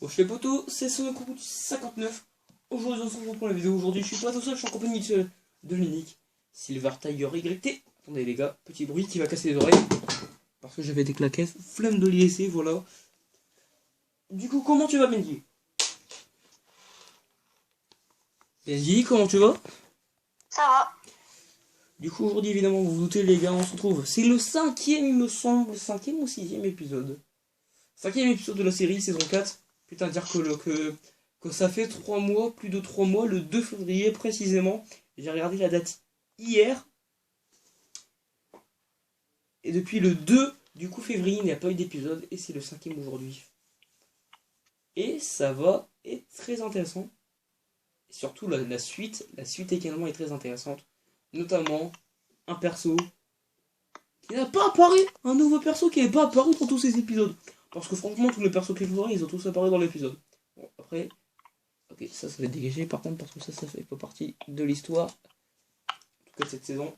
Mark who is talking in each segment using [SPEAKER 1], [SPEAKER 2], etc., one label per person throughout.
[SPEAKER 1] Wesh les potos, c'est ce coup 59. Aujourd'hui on se retrouve pour la vidéo. Aujourd'hui je suis pas tout seul, je suis en compagnie de l'unique Silver Tiger YT. Attendez les gars, petit bruit qui va casser les oreilles. Parce que j'avais des claquettes, flemme de les laisser, voilà. Du coup comment tu vas Benji? Benji, comment tu vas?
[SPEAKER 2] Ça va.
[SPEAKER 1] Du coup aujourd'hui évidemment vous vous doutez les gars, on se retrouve. C'est le cinquième il me semble, cinquième ou sixième épisode. Cinquième épisode de la série, saison 4. Putain, dire que ça fait 3 mois, plus de 3 mois, le 2 février précisément. J'ai regardé la date hier. Et depuis le 2 du coup février, il n'y a pas eu d'épisode. Et c'est le cinquième aujourd'hui. Et ça va être très intéressant. Et surtout la suite également est très intéressante. Notamment un perso qui n'a pas apparu. Un nouveau perso qui n'est pas apparu dans tous ces épisodes. Parce que franchement, tous les persos que je vois, ils ont tous apparu dans l'épisode. Bon, après, ok, ça va être dégagé par contre, parce que ça fait pas partie de l'histoire. En tout cas, de cette saison.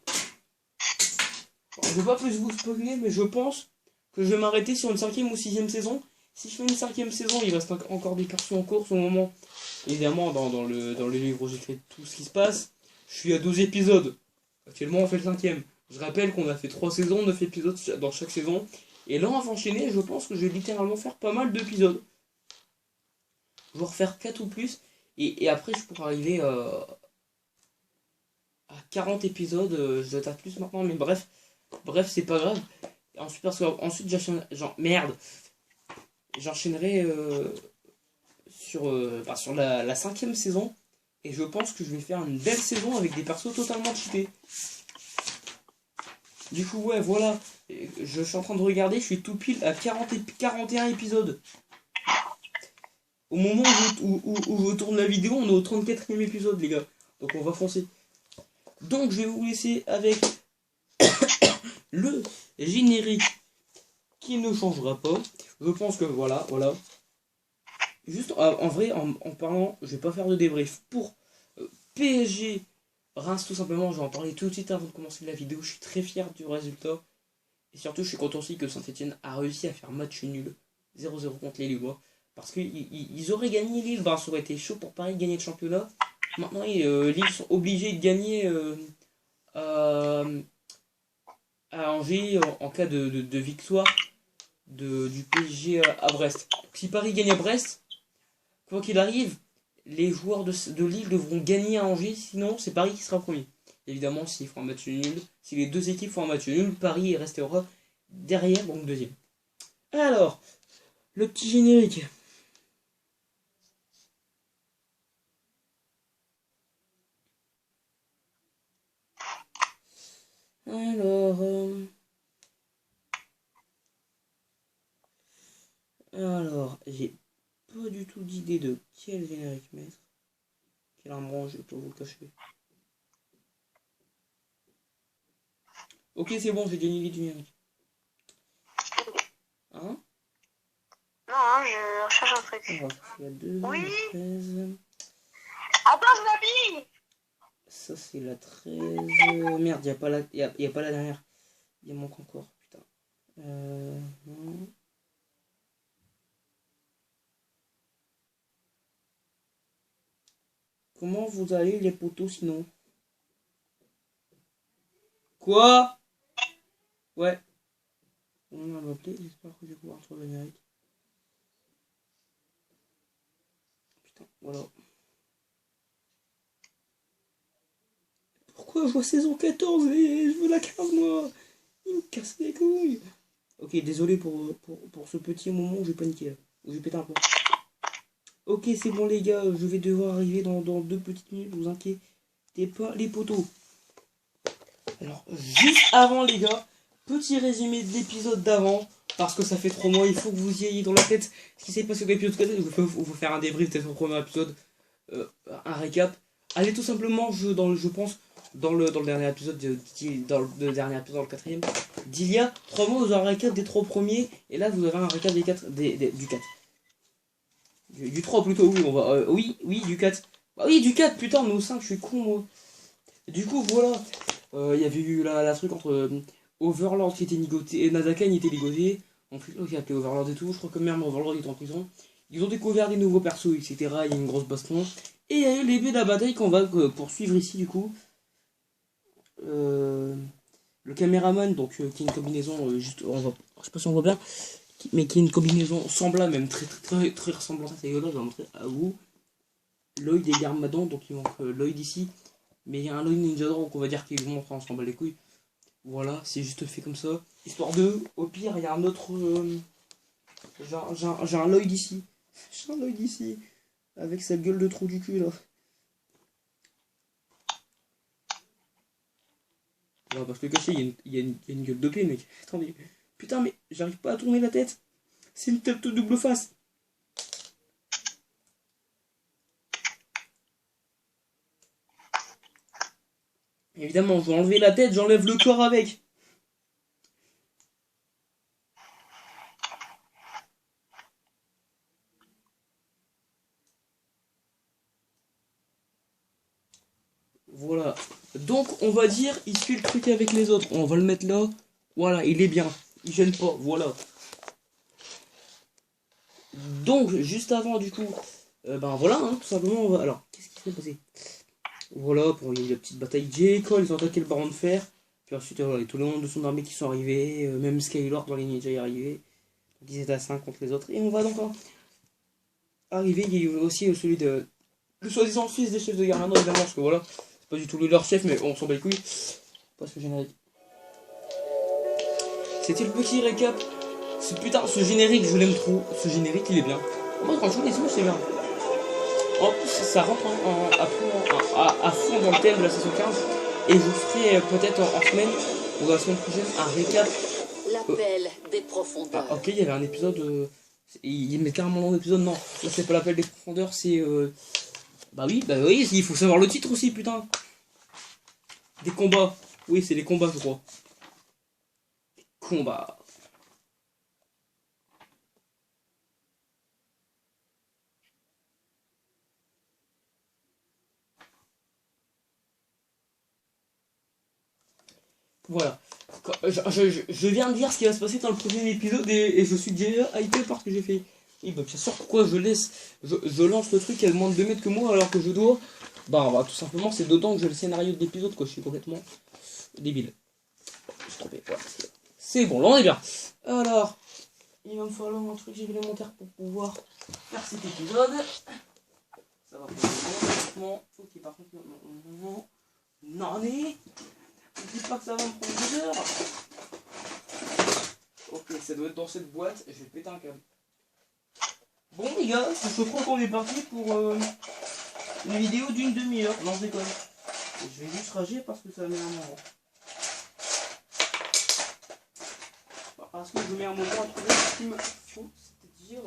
[SPEAKER 1] Bon, je vais pas plus vous spoiler, mais je pense que je vais m'arrêter sur une 5e ou 6e saison. Si je fais une 5e saison, il reste encore des persos en course au moment. Évidemment, dans le livre où j'écris tout ce qui se passe, je suis à 12 épisodes. Actuellement, on fait le 5e. Je rappelle qu'on a fait 3 saisons, 9 épisodes dans chaque saison. Et là, on va enchaîner, je pense que je vais littéralement faire pas mal d'épisodes. Je vais refaire 4 ou plus. Et après, je pourrais arriver à 40 épisodes. Je dois être à plus maintenant, mais bref. Bref, c'est pas grave. Ensuite, parce que ensuite j'enchaînerai sur la 5e saison. Et je pense que je vais faire une belle saison avec des persos totalement cheatés. Du coup, ouais, voilà. Je suis en train de regarder, je suis tout pile à 41 épisodes. Au moment où je tourne la vidéo, on est au 34e épisode, les gars. Donc on va foncer. Donc je vais vous laisser avec le générique qui ne changera pas. Je pense que voilà. Juste en vrai, en parlant, je vais pas faire de débrief pour PSG Reims tout simplement. Je vais en parler tout de suite avant de commencer la vidéo. Je suis très fier du résultat. Et surtout, je suis content aussi que Saint-Etienne a réussi à faire match nul 0-0 contre les Lillois. Parce qu'ils auraient gagné Lille, ça aurait été chaud pour Paris de gagner le championnat. Maintenant, Lille sont obligés de gagner à Angers en cas de victoire du PSG à Brest. Donc, si Paris gagne à Brest, quoi qu'il arrive, les joueurs de Lille devront gagner à Angers, sinon c'est Paris qui sera premier. Évidemment, s'ils font un match nul, si les deux équipes font un match nul, Paris restera derrière, donc deuxième. Alors, le petit générique. Alors, j'ai pas du tout d'idée de quel générique mettre. Quel arme je peux vous le cacher. Ok, c'est bon, j'ai déjà une idée du générique. Hein?
[SPEAKER 2] Non, je recherche un truc.
[SPEAKER 1] Il y a deux,
[SPEAKER 2] oui.
[SPEAKER 1] 13.
[SPEAKER 2] Attends, je m'habille.
[SPEAKER 1] Ça, c'est la 13. Merde, il n'y a pas la dernière. Il manque encore, putain. Non. Comment vous allez les potos sinon? Quoi? Ouais. On m'a appelé, j'espère que je vais pouvoir trouver le générique. Putain, voilà. Pourquoi je vois saison 14 et je veux la 15 moi? Il me casse les couilles. Ok, désolé pour ce petit moment où j'ai paniqué là. Où j'ai pété un peu. Ok, c'est bon les gars, je vais devoir arriver dans 2 petites minutes, vous inquiétez pas les potos. Alors, juste avant les gars, petit résumé de l'épisode d'avant, parce que ça fait 3 mois, il faut que vous y ayez dans la tête ce qui s'est passé dans l'épisode 4, il faut vous faire un débrief peut-être au premier épisode, un récap. Allez tout simplement, je pense, dans le dernier épisode, dans le dernier épisode, dans le 4ème, d'il y a 3 mois, vous aurez un récap des 3 premiers, et là vous aurez un récap du 4. Du 3 plutôt, oui, on va. Oui, du 4. Bah oui, du 4, putain, on est au 5, je suis con, moi. Du coup, voilà. Il y avait eu la truc entre Overlord qui était ligoté et Nadaka qui était ligoté. En plus, il a appelé Overlord et tout. Je crois que même Overlord est en prison. Ils ont découvert des nouveaux persos, etc. Il y a une grosse baston. Et il y a eu le début de la bataille qu'on va poursuivre ici, du coup. Le caméraman, donc, qui a une combinaison, juste, je sais pas si on voit bien, mais qui a une combinaison semblable, même très ressemblante à ça. Je vais montrer à vous. Lloyd et Garmadon, donc il manque Lloyd ici. Mais il y a un Lloyd Ninja donc on va dire qu'ils vont montrer ensemble les couilles. Voilà, c'est juste fait comme ça. Histoire de, au pire, il y a un autre. J'ai un Lloyd ici. J'ai un Lloyd ici. Avec sa gueule de trou du cul là. On va pas se le cacher, il y a une gueule de paix, mec. Attendez. Putain, mais j'arrive pas à tourner la tête. C'est une tête de double face. Évidemment, je vais enlever la tête, j'enlève le corps avec. Voilà. Donc, on va dire, il suit le truc avec les autres. On va le mettre là. Voilà, il est bien. Il gêne pas. Voilà. Donc, juste avant, du coup, ben voilà, hein, tout simplement, on va... Alors, qu'est-ce qui s'est passé? Voilà, pour la petite bataille Jake, ils ont attaqué le baron de fer. Puis ensuite, voilà, il y a tout le monde de son armée qui sont arrivés. Même Skylord dans les ninjas est arrivé. Donc, ils étaient à 5 contre les autres. Et on va donc arriver. Il y a eu aussi celui de... Le soi-disant fils des chefs de Garmano, évidemment, parce que voilà, c'est pas du tout leur chef, mais on s'en bat les couilles. Parce que générique. C'était le petit récap. Ce générique, je l'aime trop. Ce générique, il est bien. Moi, franchement, les images, c'est bien. En plus, ça rentre à fond dans le thème de la saison 15. Et je vous ferai peut-être en semaine ou la semaine prochaine un récap.
[SPEAKER 3] L'appel des profondeurs.
[SPEAKER 1] Ah, ok, il y avait un épisode. Il met carrément dans l'épisode. Non, là, c'est pas l'appel des profondeurs, c'est. Bah oui, il faut savoir le titre aussi, putain. Des combats. Oui, c'est les combats, je crois. Combats. Voilà. Je viens de dire ce qui va se passer dans le prochain épisode et je suis déjà hypé parce que j'ai fait. Et bah bien sûr pourquoi je lance le truc à moins de 2 mètres que moi alors que je dois. Bah tout simplement c'est dedans que j'ai le scénario de l'épisode quoi, je suis complètement débile. Je suis trompé, voilà. C'est bon, là on est bien. Alors, il va me falloir un truc supplémentaire pour pouvoir faire cet épisode. Ça va prendre ok par contre non mais je dis pas que ça va me prendre 2 heures. Ok, ça doit être dans cette boîte. Je vais péter un câble. Bon les gars, je crois qu'on est parti pour une vidéo d'une demi-heure. Non, je déconne. Je vais juste rager parce que ça met un moment. Parce que je mets un moment à trouver ce qu'il me faut. C'est-à-dire...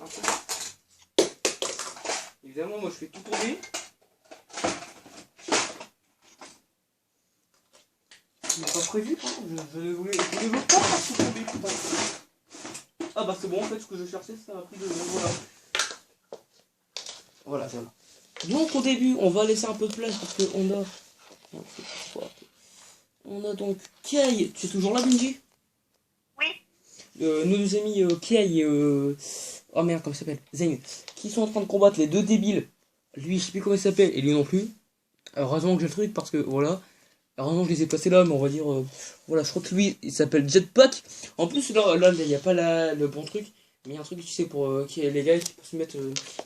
[SPEAKER 1] un peu. Évidemment, moi je fais tout tourner. Je n'ai pas prévu, hein. Je ne voulais pas faire tout tomber, putain. Ah bah c'est bon, en fait, ce que je cherchais, ça m'a pris 2 secondes, voilà. Voilà. Donc au début, on va laisser un peu de place parce qu'on a... On a donc Kay, tu es toujours là, Benji?
[SPEAKER 2] Oui.
[SPEAKER 1] Nos deux amis Kay et... oh merde, comment il s'appelle? Zane. Qui sont en train de combattre les deux débiles. Lui, je sais plus comment il s'appelle, et lui non plus. Heureusement que j'ai le truc parce que, voilà... Heureusement que je les ai placés là, mais on va dire... voilà, je crois que lui, il s'appelle Jetpack. En plus, là il n'y a pas le bon truc. Mais il y a un truc, tu sais, pour les gars qui peuvent se mettre...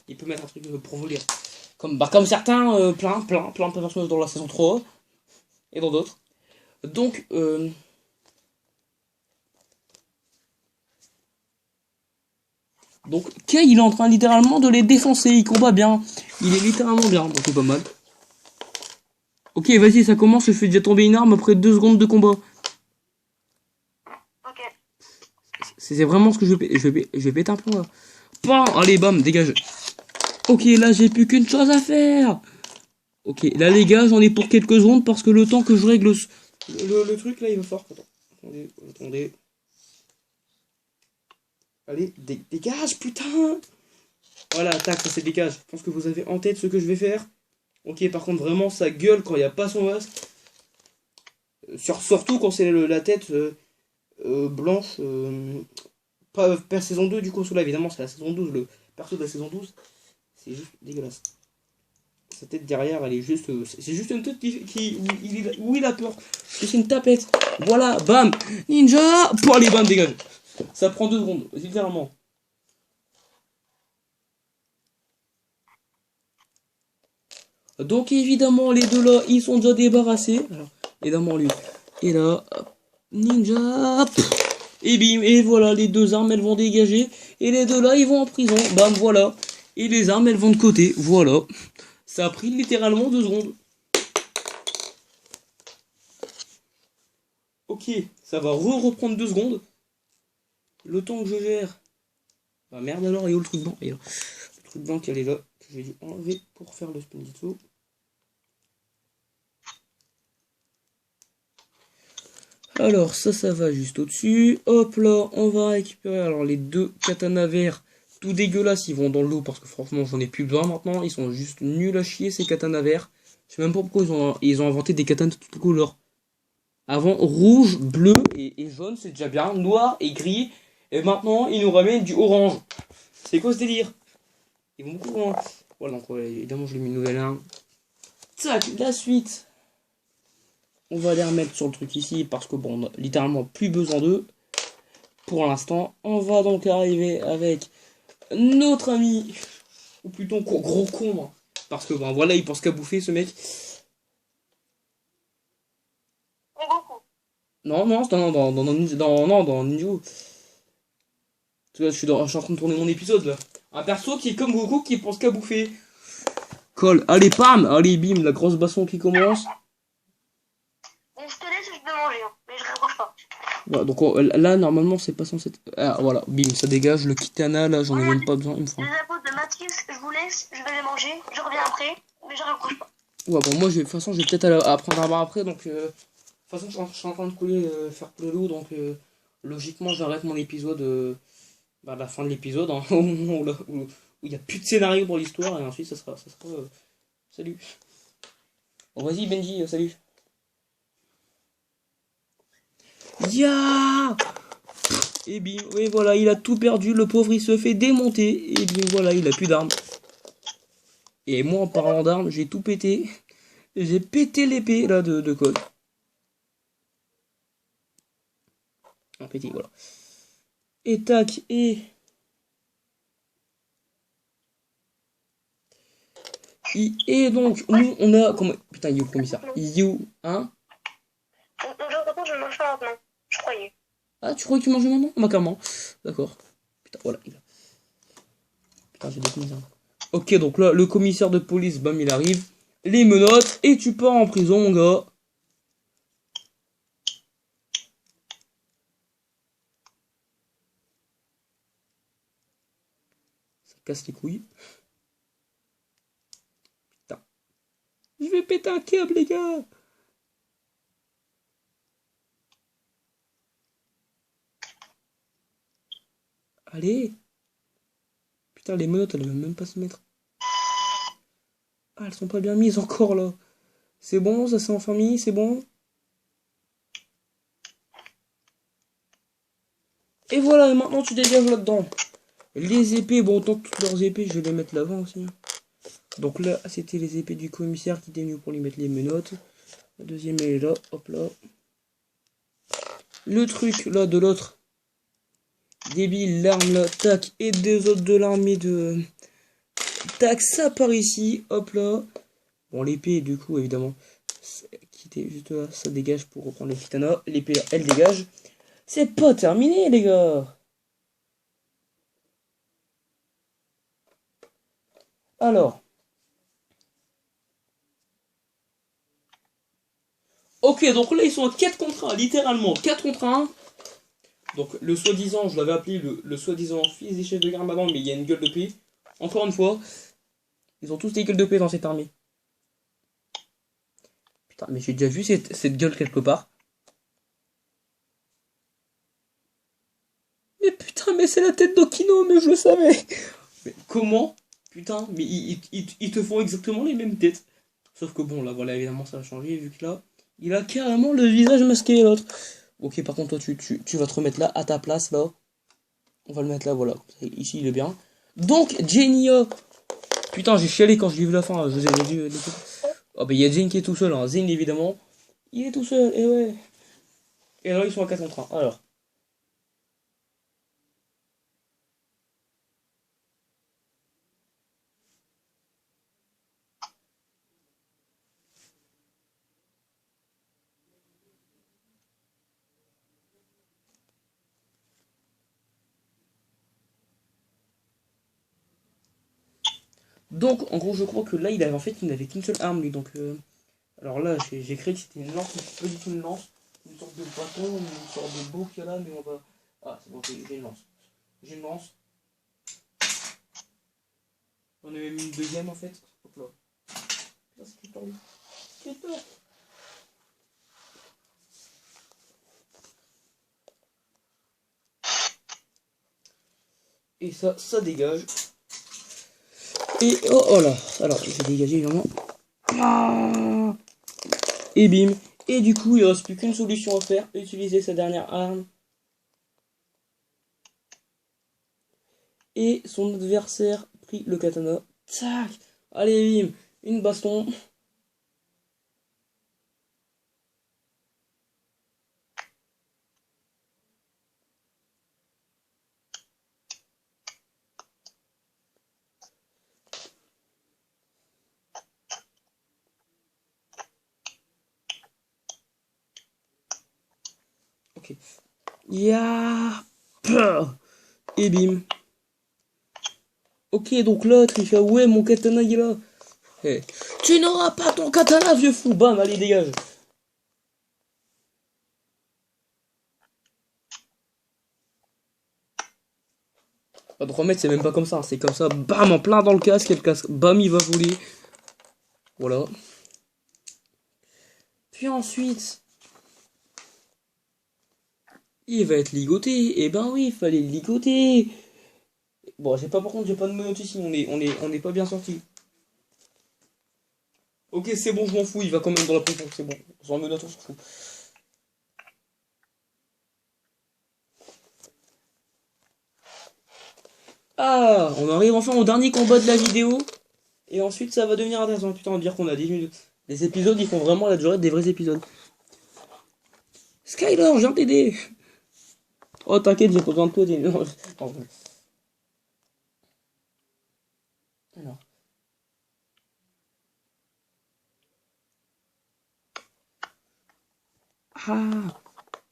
[SPEAKER 1] il peut mettre un truc pour voler. Comme certains, plein de personnages dans la saison 3. Et dans d'autres. Donc... donc, Kay, il est en train littéralement de les défoncer. Il combat bien. Il est littéralement bien, donc c'est pas mal. Ok, vas-y, ça commence, je fais déjà tomber une arme après 2 secondes de combat.
[SPEAKER 2] Ok.
[SPEAKER 1] C'est vraiment ce que je vais péter un plomb là. Pan, allez, bam, dégage. Ok, là, j'ai plus qu'une chose à faire. Ok, là, les gars, j'en ai pour quelques secondes parce que le temps que je règle le truc, là, il va falloir... Attendez. Allez, dégage, putain. Voilà, tac, ça c'est dégage. Je pense que vous avez en tête ce que je vais faire. Ok, par contre, vraiment, ça gueule quand il n'y a pas son masque. Surtout quand c'est la tête blanche, Pas saison 2 du coup, là évidemment c'est la saison 12, le perso de la saison 12. C'est juste dégueulasse. Sa tête derrière, elle est juste... c'est juste une tête où il a peur. C'est une tapette. Voilà, bam. Ninja. Pour aller, bam, dégage. Ça prend 2 secondes, littéralement. Donc évidemment, les deux là, ils sont déjà débarrassés. Alors, évidemment, lui. Et là, hop, ninja. Et bim, et voilà, les 2 armes, elles vont dégager. Et les deux là, ils vont en prison. Bam, voilà. Et les armes, elles vont de côté. Voilà. Ça a pris littéralement 2 secondes. Ok, ça va reprendre 2 secondes. Le temps que je gère. Bah merde alors, il y a où le truc blanc? Et là, le truc blanc qui est là, que j'ai dû enlever pour faire le spinditsu. Alors ça va juste au-dessus. Hop là, on va récupérer alors les 2 katanas verts. Tout dégueulasses, ils vont dans l'eau parce que franchement j'en ai plus besoin maintenant. Ils sont juste nuls à chier ces katanas verts. Je sais même pas pourquoi ils ont inventé des katanas de toutes couleurs. Avant rouge, bleu et jaune c'est déjà bien. Noir et gris. Et maintenant ils nous ramènent du orange. C'est quoi ce délire? Ils vont beaucoup loin. Voilà donc ouais, évidemment je l'ai mis une nouvelle arme. Tac, la suite. On va les remettre sur le truc ici parce que bon on a littéralement plus besoin d'eux. Pour l'instant, on va donc arriver avec notre ami, ou plutôt gros con, hein. Parce que bon voilà, il pense qu'à bouffer ce mec. Non, non, c'est dans Ninja. Je suis en train de tourner mon épisode là. Un perso qui est comme Goku qui pense qu'à bouffer. Colle, allez, pam, allez, bim, la grosse baston qui commence.
[SPEAKER 2] Bon, je te laisse, je vais manger, hein, mais je raccroche pas.
[SPEAKER 1] Voilà, donc là, normalement, c'est pas censé être... Ah, voilà, bim, ça dégage. Le kitana, là, j'en ai même pas besoin, il me faut.
[SPEAKER 2] Les apôtres de Mathis, je vous laisse, je vais les manger, je reviens après, mais je raccroche pas.
[SPEAKER 1] Ouais, bon, moi, de toute façon, je vais peut-être apprendre à boire après, donc... de toute façon, je suis en train de faire couler l'eau, donc... logiquement, j'arrête mon épisode... à la fin de l'épisode, hein, au moment où il n'y a plus de scénario pour l'histoire, et ensuite, ça sera salut. Bon, vas-y, Benji, salut. Ya. Et bim, oui voilà, il a tout perdu, le pauvre il se fait démonter, et bim voilà, il a plus d'armes. Et moi en parlant d'armes, j'ai tout pété. J'ai pété l'épée là de code. Un pété, voilà. Et tac, et donc, nous on a. Comment. Putain, il est où le commissaire? Il est où? Hein?
[SPEAKER 2] Je ne mange pas maintenant, je croyais.
[SPEAKER 1] Ah, tu crois que tu manges maintenant? Bah, carrément. D'accord. Putain, voilà, il a. Putain, j'ai des commissaires. Ok, donc là, le commissaire de police, bam, il arrive. Les menottes, et tu pars en prison, mon gars. Ça casse les couilles. Putain. Je vais péter un câble, les gars. Allez. Putain, les menottes, elles veulent même pas se mettre. Ah, elles sont pas bien mises encore, là. C'est bon, ça s'est enfin mis, c'est bon. Et voilà, et maintenant tu dégages là-dedans. Les épées, bon, autant que toutes leurs épées, je vais les mettre l'avant aussi. Donc là, c'était les épées du commissaire qui étaient venues pour lui mettre les menottes. La deuxième, elle est là, hop là. Le truc, là, de l'autre. Débile, l'arme là, tac, et des autres de l'armée de... Tac, ça part ici, hop là. Bon, l'épée, du coup, évidemment, qui était juste là, ça dégage pour reprendre le kitana. L'épée, elle dégage. C'est pas terminé, les gars. Alors. Ok, donc là, ils sont à 4 contre 1, littéralement, 4 contre 1. Donc, le soi-disant, je l'avais appelé le soi-disant fils des chefs de guerre maintenant, mais il y a une gueule de paix. Encore une fois, ils ont tous des gueules de paix dans cette armée. Putain, mais j'ai déjà vu cette gueule quelque part. Mais putain, mais c'est la tête d'Okino, mais je le savais. Mais comment? Putain, mais ils te font exactement les mêmes têtes. Sauf que bon, là, voilà, évidemment, ça a changé, vu que là, il a carrément le visage masqué, l'autre. Ok, par contre, toi, tu vas te remettre là, à ta place, là. On va le mettre là, voilà. Ici, il est bien. Donc, Genia. Putain, j'ai chialé quand je l'ai vu la fin. Je vous ai vu. Oh, bah, il y a Jane qui est tout seul. Hein. Zane, évidemment. Il est tout seul. Et ouais. Et alors, ils sont à 4 contre 1. Alors. Donc, en gros, je crois que là, il n'avait qu'une seule arme, lui. Donc, alors là, j'ai créé que c'était une lance, mais c'est pas du tout une lance. Une sorte de bâton, une sorte de beau qu'il y a là, mais on va. Ah, c'est bon, j'ai une lance. J'ai une lance. On a même une deuxième en fait. Hop là. Putain, c'est peur. J'ai peur. Et ça dégage. Et oh là. Alors, je vais dégager évidemment. Ah, et bim. Et du coup, il ne reste plus qu'une solution à faire. Utiliser sa dernière arme. Et son adversaire prit le katana. Tac. Allez, bim. Une baston. Ok. Ya. Et bim. Ok, donc l'autre, il fait ouais, mon katana, il est là. Hey. Tu n'auras pas ton katana, vieux fou. Bam, allez, dégage. Pas de remettre, c'est même pas comme ça. C'est comme ça, bam, en plein dans le casque. Et le casque, bam, il va voler. Voilà. Puis ensuite, il va être ligoté. Et ben oui, il fallait le ligoter. Bon, j'ai pas, par contre, j'ai pas de menottes ici. On est pas bien sorti. Ok, c'est bon, je m'en fous. Il va quand même dans la prison, c'est bon. Sans menottes, on s'en fout. Ah, on arrive enfin au dernier combat de la vidéo. Et ensuite, ça va devenir intéressant. Putain, on va dire qu'on a 10 minutes. Les épisodes, ils font vraiment la durée des vrais épisodes. Skyler, je viens t'aider. Oh, t'inquiète, j'ai pas besoin de toi. Alors. Ah.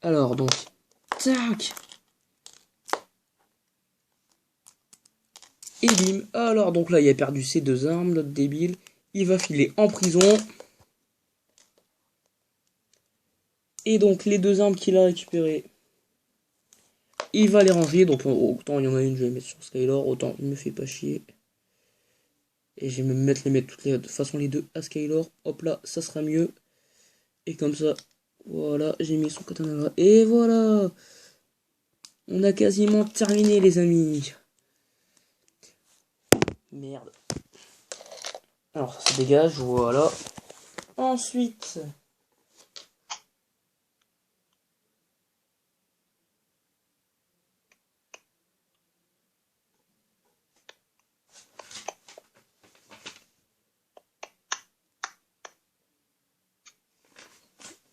[SPEAKER 1] Alors, donc. Tac. Et bim. Alors, donc là, il a perdu ses deux armes, l'autre débile. Il va filer en prison. Et donc, les deux armes qu'il a récupérées, il va les ranger. Donc, autant il y en a une, je vais mettre sur Skylar. Autant il me fait pas chier. Et je vais me mettre toutes les, de toute façon les deux à Skylar. Hop là, ça sera mieux. Et comme ça, voilà, j'ai mis son katana là. Et voilà. On a quasiment terminé, les amis. Merde. Alors, ça dégage, voilà. Ensuite...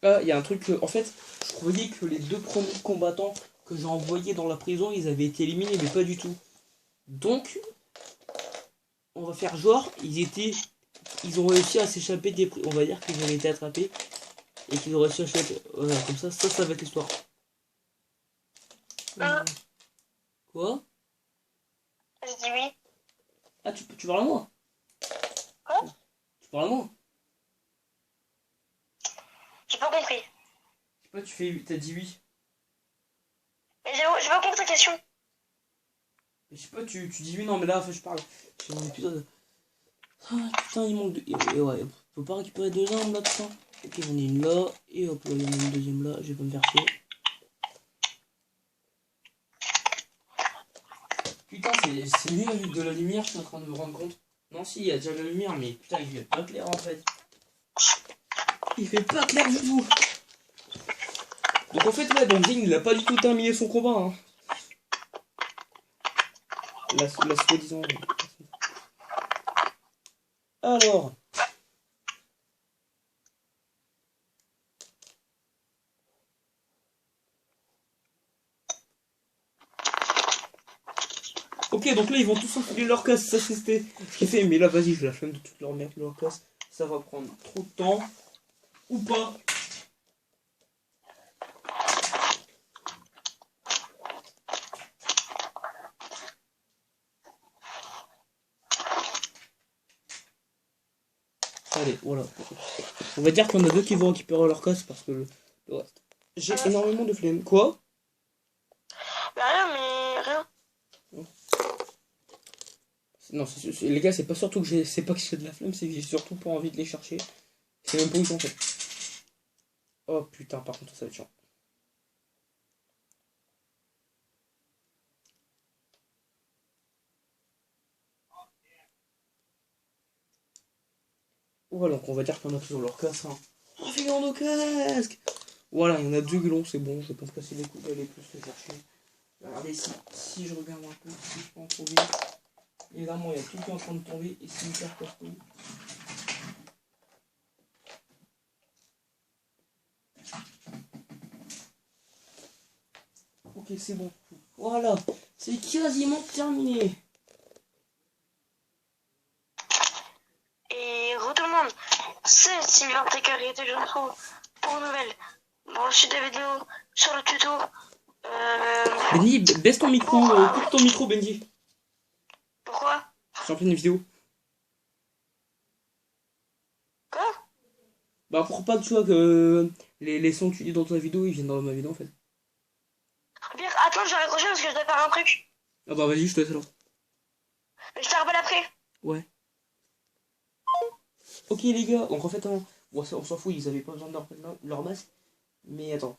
[SPEAKER 1] Ah, il y a un truc que, en fait, je croyais que les deux premiers combattants que j'ai envoyés dans la prison, ils avaient été éliminés, mais pas du tout. Donc, on va faire genre, ils ont réussi à s'échapper des prisons. On va dire qu'ils ont été attrapés et qu'ils ont réussi à s'échapper. Voilà, comme ça va être l'histoire. Quoi?
[SPEAKER 2] J'ai dit oui.
[SPEAKER 1] Ah, tu parles à moi?
[SPEAKER 2] Quoi?
[SPEAKER 1] Tu parles à moi?
[SPEAKER 2] J'ai pas compris.
[SPEAKER 1] Je sais pas, t'as dit oui.
[SPEAKER 2] Mais j'ai pas compris ta question.
[SPEAKER 1] Je sais pas, tu dis oui, non, mais là, enfin, je parle. J'ai mon épisode. Ah, putain, il manque de. Et ouais, on peut pas récupérer deux armes là, putain. Ok, j'en ai une là, et hop là, il y en a une deuxième là, je vais pas me faire chier. Putain, c'est mieux avec de la lumière, je suis en train de me rendre compte. Non, si, il y a déjà de la lumière, mais putain, il fait pas clair en fait. Il fait pas clair du tout. Donc en fait, ouais, donc Zing, il a pas du tout terminé son combat. Hein. la soi-disant. Alors. Ok, donc là ils vont tous enfiler leur casse, ça c'était ce qu'il fait, mais là vas-y, j'ai la flemme de toutes leur mettre leur casse, ça va prendre trop de temps, ou pas. Allez, voilà. On va dire qu'il y en a deux qui vont récupérer leur casse parce que le reste. J'ai énormément de flemme. Quoi?
[SPEAKER 2] Bah rien, mais rien.
[SPEAKER 1] Non, les gars, c'est pas surtout que j'ai. C'est pas que j'ai de la flemme, c'est que j'ai surtout pas envie de les chercher. C'est même pas où ils sont en fait. Oh putain, par contre, ça va être chiant. Voilà, donc on va dire qu'il y en a toujours leur casse. Hein. Oh, fais-en nos casques! Voilà, il y en a deux gueulons, c'est bon, je vais pas me casser les couilles d'aller plus les chercher. Regardez, si je regarde un peu, si je peux en trouver. Évidemment, il y a tout qui est en train de tomber et c'est hyper costaud. Ok, c'est bon. Voilà, c'est quasiment terminé.
[SPEAKER 2] Et re tout le monde, c'est Sylvain Taker et était je me trouve pour une nouvelle. Bon, suite de vidéo sur le tuto.
[SPEAKER 1] Benji, baisse ton micro, coupe ton micro, Benji.
[SPEAKER 2] Pourquoi?
[SPEAKER 1] Je suis en pleine vidéo.
[SPEAKER 2] Quoi?
[SPEAKER 1] Bah, pour pas que tu vois que les sons que tu dis dans ta vidéo, ils viennent dans ma vidéo en fait.
[SPEAKER 2] Pire, attends, je vais raccrocher parce que je dois faire un truc.
[SPEAKER 1] Ah bah, vas-y, je te laisse alors.
[SPEAKER 2] Je te rappelle après.
[SPEAKER 1] Ouais. Ok, les gars, donc en fait, hein, on s'en fout, ils avaient pas besoin de leur masque. Mais attends.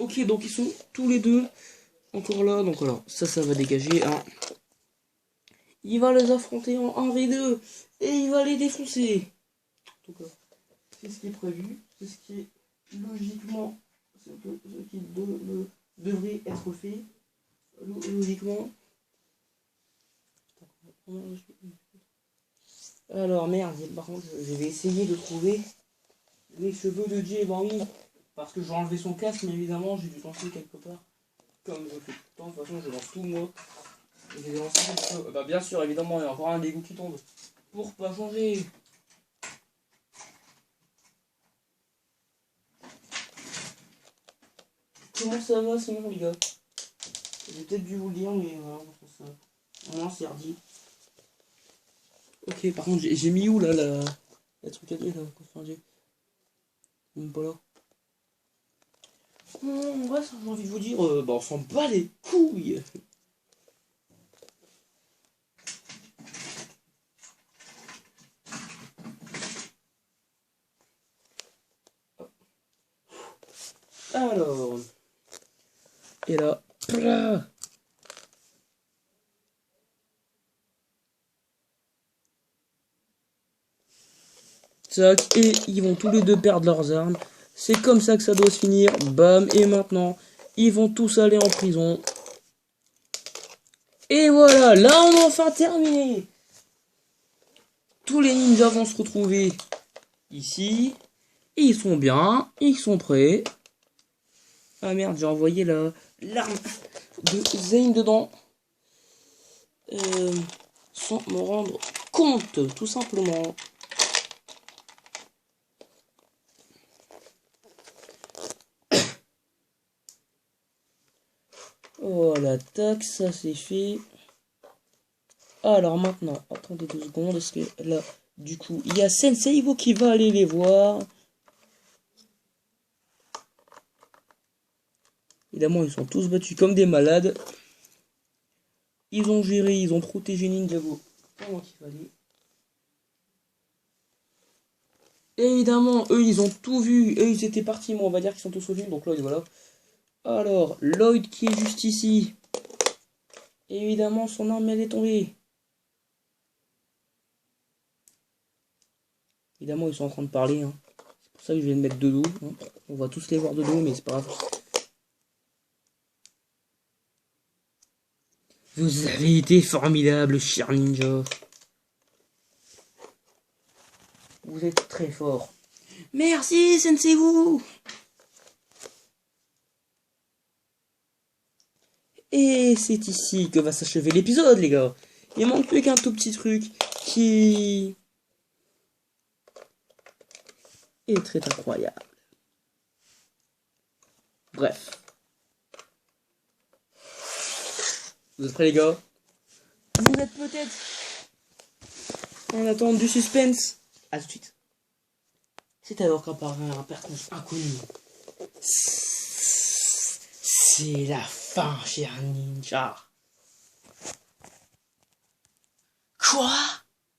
[SPEAKER 1] Ok, donc ils sont tous les deux encore là. Donc voilà, ça va dégager. Hein. Il va les affronter en 1v2 et il va les défoncer. Donc c'est ce qui est prévu, c'est ce qui est logiquement, ce qui devrait être fait. Logiquement. Alors merde, par contre, je vais essayer de trouver les cheveux de Jay. Ben oui, parce que j'ai enlevé son casque, mais évidemment, j'ai dû lancer quelque part. Comme je fais tout le temps, de toute façon, je lance tout moi. Et j'ai lancé les cheveux. Bah, bien sûr, évidemment, il y a encore un dégoût qui tombe. Pour pas changer. Comment ça va sinon, les gars? J'ai peut-être dû vous le dire, mais voilà, vraiment, c'est hardi. Ok, par contre, j'ai mis où là la truc à dire là? Enfin, même pas là. Ouais, ça, j'ai envie de vous dire, bah on s'en bat les couilles. Alors, et là, plah. Tac, et ils vont tous les deux perdre leurs armes. C'est comme ça que ça doit se finir. Bam, et maintenant, ils vont tous aller en prison. Et voilà, là on a enfin terminé. Tous les ninjas vont se retrouver ici. Ils sont bien, ils sont prêts. Ah merde, j'ai envoyé l'arme de Zane dedans. Sans me rendre compte, tout simplement. Voilà, tac, ça c'est fait. Alors maintenant, attendez 2 secondes, est-ce que là, du coup, il y a Sensei Ivo qui va aller les voir. Évidemment, ils sont tous battus comme des malades. Ils ont géré, ils ont protégé Ninjago pendant qu'il fallait. Évidemment, eux, ils ont tout vu. Eux, ils étaient partis, mais on va dire qu'ils sont tous revenus. Donc Lloyd, voilà. Alors, Lloyd qui est juste ici. Évidemment, son arme, elle est tombée. Évidemment, ils sont en train de parler. Hein. pour ça que je viens de mettre de dos. Hein. On va tous les voir de dos, mais c'est pas grave. Vous avez été formidable, cher ninja. Vous êtes très fort. Merci, sensei-vous. Et c'est ici que va s'achever l'épisode, les gars. Il manque plus qu'un tout petit truc qui est très incroyable. Bref. Vous êtes prêts, les gars? Vous êtes peut-être en attente du suspense. À tout de suite. C'est alors qu'apparaît un personnage inconnu. C'est la fin, cher ninja. Quoi?